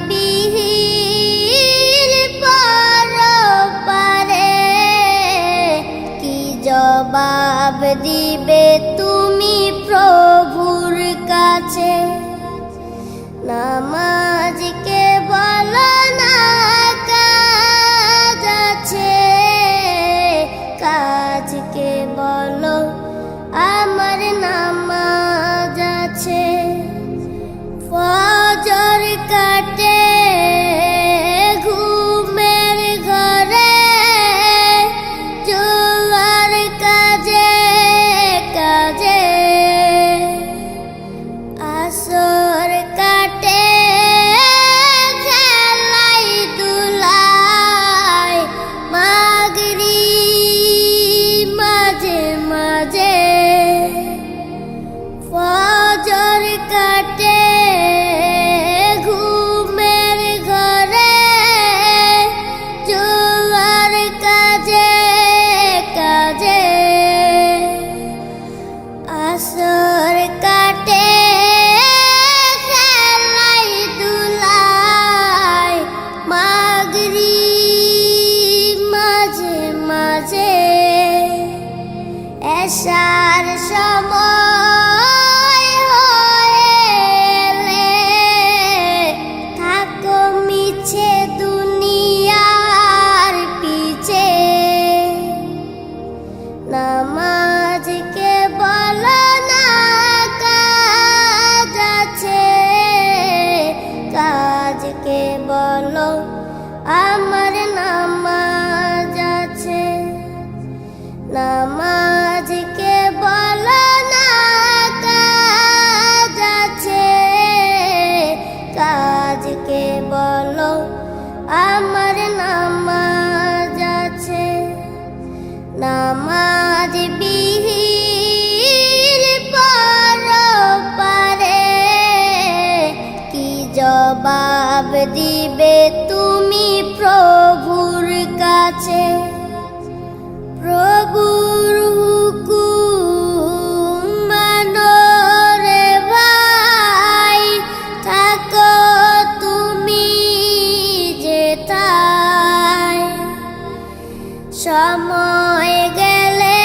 বিহীন পরপারে কি জবাব দিবে তুমি প্রভুর কাছে? নামাজকে বলো না কাজ আছে, কাজকে বলো আমার নামাজ আছে। ফজর কাটে ঘুমের ঘরে, জোয়ার কাজে কাজে। আসর কাটে খেলাই দুলাই, মাগরিব মাঝে মাঝে। ফজর কাটে ঘুমের ঘরে, জোয়ার কাজে কাজে। আসর কাটে খেলাই দুলাই, মাগরিব মাঝে মাঝে। এশার সময় হলে থাকো মিছে দুনিয়ার পিছে। নামাজকে বলো না কাজ আছে, কাজকে বলো আমার নামাজ আছে। নামাজকে বলো না কাজ আছে, কাজকে বলো আমার নামাজ আছে। নামাজ বিহীন পরপারে কি জবাব দিবে তুমি প্রভুর কাছে? প্রভুর হুকুম মানো রে ভাই, থাকো তুমি যেথায়। সময় গেলে